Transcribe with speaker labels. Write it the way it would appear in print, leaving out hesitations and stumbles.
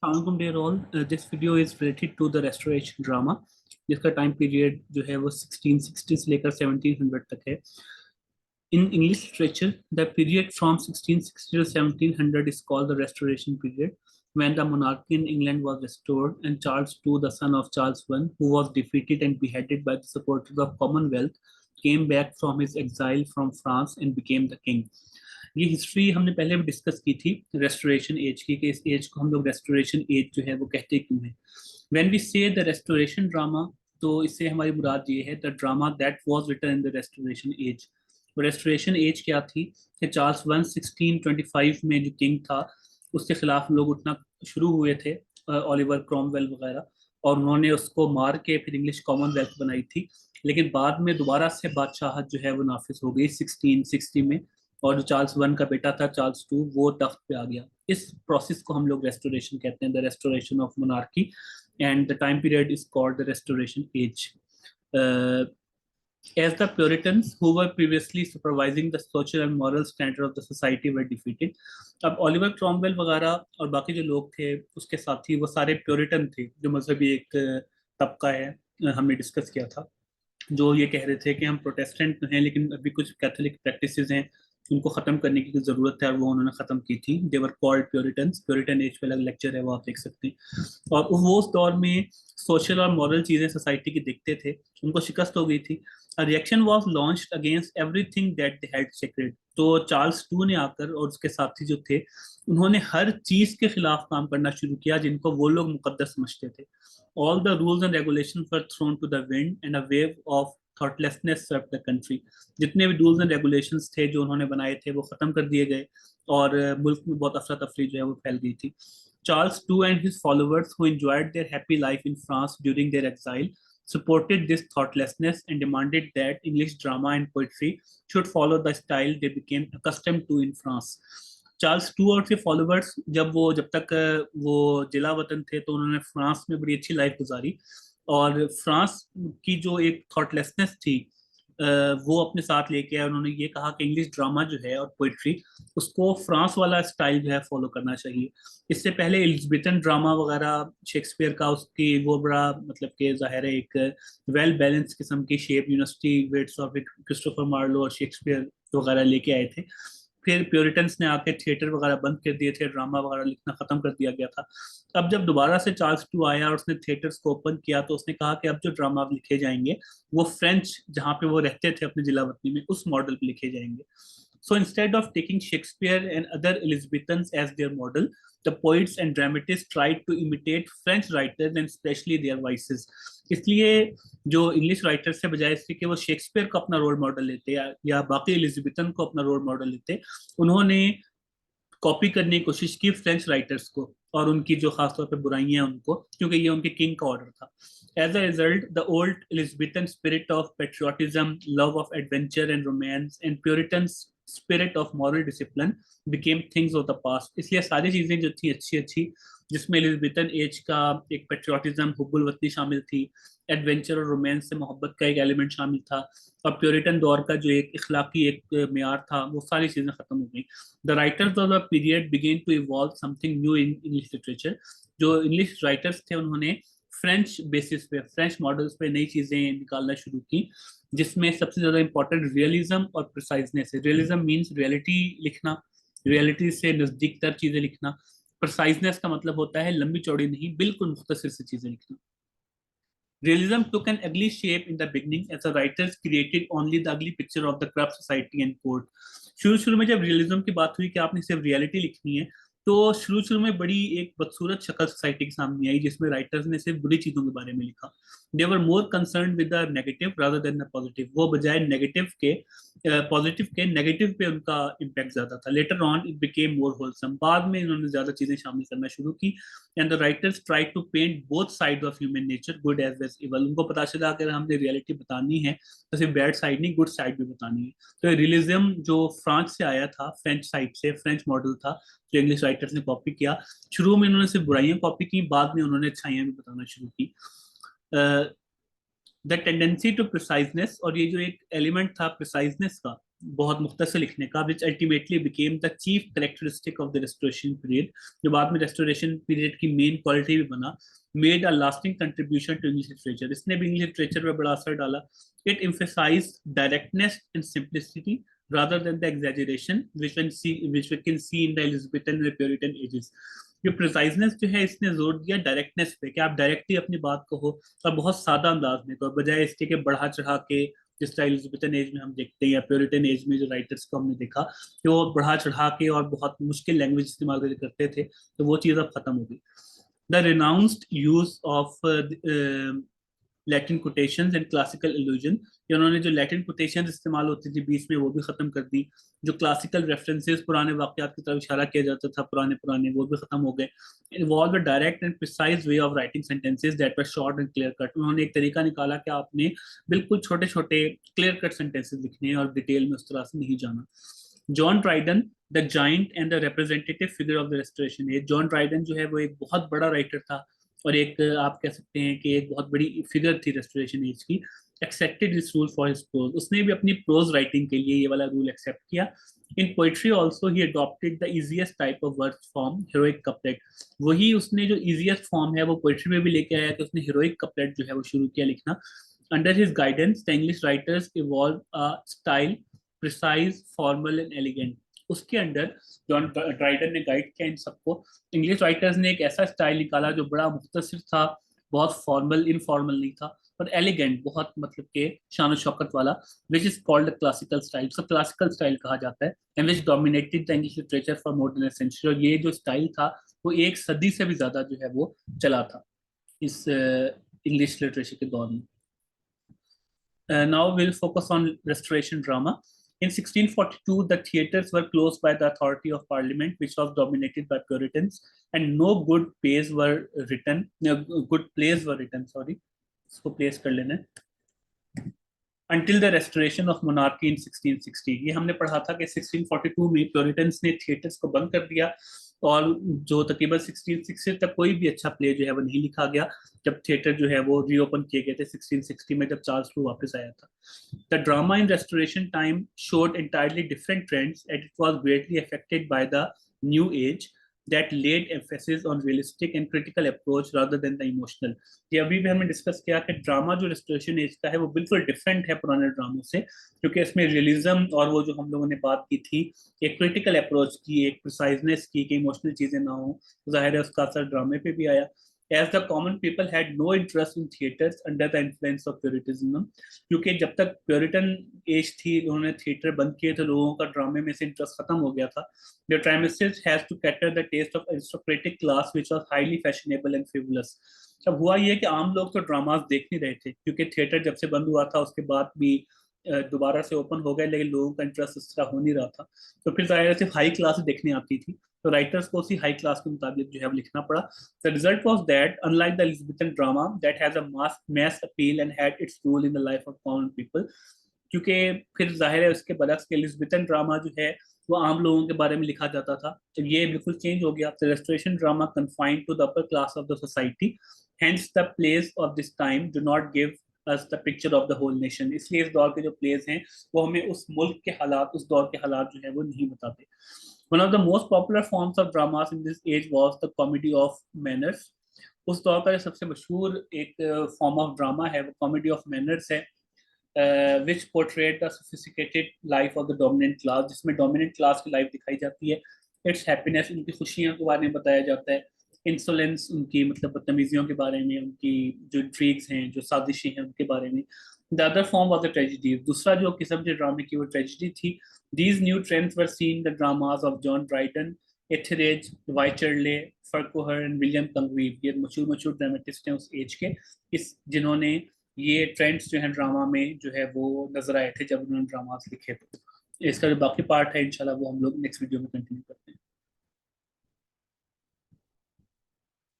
Speaker 1: Assalamualaikum dear all. This video is related to the restoration drama जिसका time period जो है वो 1660 से लेकर 1700 तक है. In English literature, the period from 1660 to 1700 is called the Restoration period, when the monarchy in England was restored and Charles II, the son of Charles I, who was defeated and beheaded by the supporters of Commonwealth, came back from his exile from France and became the king. ये history हमने पहले भी discuss की थी restoration age की कि इस as को हम लोग रेस्टोरेशन एज जो है वो कहते क्यों हैं. When we say the restoration drama, तो इससे हमारी मुराद ये है the drama that was written in the restoration age. Restoration age क्या थी कि चार्ल्स वन 1625 में जो किंग था उसके खिलाफ लोग उठना शुरू हुए थे, ओलिवर क्रॉमवेल वगैरह, और उन्होंने उसको मार के फिर इंग्लिश कॉमनवेल्थ बनाई थी. लेकिन बाद में दोबारा से बादशाहत जो है वो नाफिज हो गई 1660 में, और जो चार्ल्स वन का बेटा था चार्ल्स टू वो तख्त पे आ गया. इस प्रोसेस को हम लोग रेस्टोरेशन कहते हैं, the restoration of monarchy, and the time period is called the restoration as. As the Puritans, who were previously supervising the social and moral standard of the society, were defeated. अब Oliver Cromwell वगैरह और बाकी जो लोग थे उसके साथी वो सारे प्योरिटन थे, जो मजहबी एक तबका है, हमने डिस्कस किया था, जो ये कह रहे थे कि हम प्रोटेस्टेंट हैं लेकिन अभी कुछ कैथोलिक प्रैक्टिसेस हैं उनको खत्म करने की जरूरत है, और वो उन्होंने खत्म की थी. They were called Puritans. Puritan age पे अलग लेक्चर है, वो आप देख सकते हैं. और वो उस दौर में सोशल और मॉरल चीजें सोसाइटी की दिखते थे, उनको शिकस्त हो गई थी. A reaction was launched against everything that they had sacred. तो चार्ल्स टू ने आकर और उसके साथी जो थे उन्होंने हर चीज के खिलाफ काम करना शुरू किया जिनको वो लोग मुकद्दस समझते थे. All the rules and regulations were thrown to the wind and a wave of thoughtlessness swept the country. जितने भी रूल्स एंड रेगुलेशंस थे जो उन्होंने बनाए थे वो खत्म कर दिए गए और मुल्क में बहुत अफरा तफरी जो है वो फैल गई थी. Charles II and his followers, who enjoyed their happy life in France during their exile, supported this thoughtlessness and demanded that English drama and poetry should follow the style they became accustomed to in France. Charles to और उसके followers जब तक वो जिला वतन थे तो उन्होंने फ्रांस में बड़ी अच्छी लाइफ गुजारी, और फ्रांस की जो एक थॉटलेसनेस थी वो अपने साथ लेके आए. उन्होंने ये कहा कि इंग्लिश ड्रामा जो है और पोइट्री उसको फ्रांस वाला स्टाइल जो है फॉलो करना चाहिए. इससे पहले एलिजाबेथन ड्रामा वगैरह शेक्सपियर का उसकी वो बड़ा मतलब कि जाहिर है एक वेल बैलेंस किस्म की शेप यूनिवर्सिटी वेट्स और क्रिस्टोफर मार्लो और शेक्सपियर वगैरह लेके आए थे. फिर प्योरिटन्स ने आके थिएटर वगैरह बंद कर दिए थे, ड्रामा वगैरह लिखना खत्म कर दिया गया था. अब जब दोबारा से चार्ल्स टू आया और उसने थिएटर्स को ओपन किया तो उसने कहा कि अब जो ड्रामा लिखे जाएंगे वो फ्रेंच जहाँ पे वो रहते थे अपने जिला वतनी में उस मॉडल पे लिखे जाएंगे. So instead of taking Shakespeare and other Elizabethans as their model, the poets and dramatists tried to imitate French writers and especially their voices. इसलिए जो इंग्लिश राइटर्स से बजाय इसके कि वो शेक्सपियर को अपना रोल मॉडल लेते या बाकी एलिजाबेथन को अपना रोल मॉडल लेते, उन्होंने कॉपी करने की कोशिश की फ्रेंच राइटर्स को और उनकी जो खासतौर पर बुराइयां उनको, क्योंकि ये उनके किंग का ऑर्डर था. As a result, the old Elizabethan spirit of patriotism, love of adventure and romance, and Puritan's spirit of moral discipline became things of the past. इसलिए सारी चीजें जो थी अच्छी अच्छी, जिसमें एलिजाबेथन एज का एक पेट्रियोटिज्म हुब्बुल वतनी शामिल थी, एडवेंचर और रोमांस से मोहब्बत का एक एलिमेंट शामिल था, और प्योरिटन दौर का जो एक इखलाकी एक मेयार था, वो सारी चीजें खत्म हो गई. The writers of the period began to evolve something new in English literature. जो इंग्लिश राइटर्स थे उन्होंने फ्रेंच बेसिस पे, फ्रेंच मॉडल्स पे नई चीजें निकालना शुरू की, जिसमें सबसे ज्यादा इंपॉर्टेंट रियलिज्म और प्रिसाइजनेस है. रियलिज्म मींस रियलिटी लिखना, रियलिटी से नजदीक तर चीजें लिखना. प्रिसाइजनेस का मतलब होता है लंबी चौड़ी नहीं, बिल्कुल मुख्तसर से चीजें लिखना. Realism took an ugly shape in the beginning as the writers created only the ugly picture of the corrupt society and court. शुरू शुरू में जब रियलिज्म की बात हुई कि आपने सिर्फ रियलिटी लिखनी है, तो शुरू में बड़ी एक बदसूरत शक्ल सोसाइटी के सामने आई जिसमें राइटर्स ने सिर्फ बुरी चीजों के बारे में लिखा. They were more concern with the negative rather than the positive. वो बजाय नेगेटिव के पॉजिटिव के नेगेटिव पे उनका इम्पैक्ट ज्यादा था. Later on it became more wholesome. बाद में इन्होंने ज्यादा चीजें शामिल करना शुरू की. And the writers try to paint both side of human nature, good as well evil. उनको पता चला अगर हमने रियलिटी बतानी है तो सिर्फ बैड साइड नहीं, गुड साइड भी बतानी है. तो रियलिज्म जो फ्रांस से आया था, फ्रेंच साइड से, फ्रेंच मॉडल था जो इंग्लिश राइटर्स ने कॉपी किया. शुरू में उन्होंने सिर्फ बुराइयां कॉपी की, बाद में उन्होंने अच्छाइयां भी बताना शुरू की. द टेंडेंसी टू प्रिसाइजनेस, और ये जो एक एलिमेंट था प्रिसाइजनेस का, बहुत मुख्तसर लिखने का, which ultimately became the chief characteristic of the restoration period, जो बाद में रेस्टोरेशन पीरियड की मेन क्वालिटी भी बना, made a lasting contribution to English literature, इसने भी इंग्लिश लिटरेचर पर बड़ा असर डाला. It emphasized directness and simplicity rather than the exaggeration which we can see in the Elizabethan and the Puritan ages. जो प्रिसाइजनेस जो है इसने जोर दिया डायरेक्टनेस पे, कि आप डायरेक्टली अपनी बात कहो और बहुत सादा अंदाज में कहो, बजाय इसके के बढ़ा चढ़ा के, जिस तरह एलिजाबेथन एज में हम देखते हैं या प्योरिटन एज में जो राइटर्स को हमने देखा कि वो बढ़ा चढ़ा के और बहुत मुश्किल लैंग्वेज इस्तेमाल करते थे, तो वो चीज़ अब खत्म हो गई. The renounced use of Latin quotations and classical illusion, उन्होंने जो लैटिन कोटेशंस इस्तेमाल होती थी बीच में वो भी खत्म कर दी. जो क्लासिकल रेफरेंसेस पुराने वाकयात की तरफ इशारा किया जाता था पुराने पुराने, वो भी खत्म हो गए. Involve the direct and precise way of writing sentences that were short and clear cut, उन्होंने एक तरीका निकाला कि आपने बिल्कुल छोटे छोटे क्लियर कट सेंटेंसेस लिखने हैं और डिटेल में उस तरह से नहीं जाना. John Dryden the giant and the representative figure of the restoration as, John Dryden जो है वो एक बहुत बड़ा राइटर था और एक आप कह सकते हैं कि एक बहुत बड़ी फिगर थी रेस्टोरेशन एज की. Accepted this rule for his prose, उसने भी अपनी प्रोज राइटिंग के लिए ये वाला रूल एक्सेप्ट किया. In poetry also he adopted the easiest type of verse form, heroic couplet, वही उसने जो इजीएस्ट फॉर्म है वो पोइट्री में भी लेके आया कि उसने हीरोइक कपलेट जो है वो शुरू किया लिखना. Under his guidance the English writers evolve a style precise formal and elegant, उसके अंडर जॉन ड्राइडन ने गाइड किया इन सबको. इंग्लिश राइटर्स ने एक ऐसा स्टाइल निकाला जो बड़ा मुख्तसर था, बहुत फॉर्मल इनफॉर्मल नहीं था, और एलिगेंट बहुत मतलब के शान शौकत वाला, which is called classical style, सब क्लासिकल स्टाइल कहा जाता है. And which dominated the English literature for more than a century, और ये जो स्टाइल था वो एक सदी से भी ज्यादा जो है वो चला था इस इंग्लिश लिटरेचर के दौर में. Now we'll focus on restoration drama. In 1642, the theatres were closed by the authority of Parliament, which was dominated by Puritans, and no good plays were written. No, good plays were written. Sorry, इसको place कर लेना. Until the restoration of monarchy in 1660, ये हमने पढ़ा था कि 1642 में Puritans ने theatres को बंद कर दिया और जो तकरीबन 1660 तक कोई भी अच्छा प्ले जो है वो नहीं लिखा गया, जब थिएटर जो है वो रीओपन किए गए थे 1660 में, जब चार्ल्स फ्लू वापस आया था. The drama in restoration time showed entirely different trends and it was greatly affected by the new age that laid emphasis on realistic and critical approach rather than the emotional. ये अभी भी हमने discuss किया कि drama जो restoration age का है वो बिल्कुल डिफरेंट है पुराने ड्रामों से, क्योंकि इसमें रियलिज्म और वो जो हम लोगों ने बात की थी एक क्रिटिकल अप्रोच की, एक प्रिसाइजनेस की, कि इमोशनल चीजें ना हो, जाहिर है उसका असर ड्रामे पे भी आया. As the common people had no interest in theatres under the influence of Puritanism, क्योंकि जब तक प्योरिटन एज थी उन्होंने थिएटर बंद किए तो लोगों का ड्रामे में से इंटरेस्ट खत्म हो गया था. The dramaturg has to cater the taste of aristocratic class which was highly fashionable and frivolous. अब हुआ ये कि आम लोग तो ड्रामास देख नहीं रहे थे, क्योंकि थिएटर जब से बंद हुआ था उसके बाद भी दोबारा से ओपन हो गए, लेकिन लोगों का इंटरेस्ट इस तरह हो नहीं रहा था, तो फिर जाहिर सिर्फ हाई क्लास देखने आती थी, तो राइटर्स को उसी हाई क्लास के मुताबिक जो है लिखना पड़ा. The result was that unlike the Elizabethan drama that has a mass appeal and had its role in the life of common people, क्योंकि फिर जाहिर है उसके बरक्स के एलिजाबेथन ड्रामा जो है वो आम लोगों के बारे में लिखा जाता था, तो ये बिल्कुल चेंज हो गया. तो restoration drama confined to the upper class of the society, hence the plays of this time do not give us the picture of the whole nation. इसलिए इस दौर के जो प्लेस हैं वो हमें उस मुल्क के हालात, उस दौर के हालात जो है वो नहीं बताते. One of the most popular forms of dramas in this age was the comedy of manners. उस दौर का जो सबसे मशहूर एक फॉर्म ऑफ ड्रामा है वो कॉमेडी ऑफ मैनर्स है, which portrayed the sophisticated life of the dominant class, जिसमें dominant class की लाइफ दिखाई जाती है. Its happiness, उनकी खुशियों के बारे में बताया जाता है. Insolence, उनकी मतलब बदतमीजियों के बारे में, उनकी जो intrigues हैं, जो साजिशें हैं उनके बारे में. The other form was the tragedy. दूसरा जो किस्म जो ड्रामे की वो ट्रेजिडी थी. These new trends were seen in the dramas of John Dryden, Etheridge, Wycherley, Farquhar and William Congreve. ये मशहूर ड्रामेटिस्ट हैं उस एज के, इस जिन्होंने ये ट्रेंड्स जो हैं ड्रामा में जो है वो नजर आए थे जब उन्होंने ड्रामास लिखे थे. इसका जो बाकी पार्ट है इंशाल्लाह वो हम लोग नेक्स्ट वीडियो में कंटिन्यू करते हैं.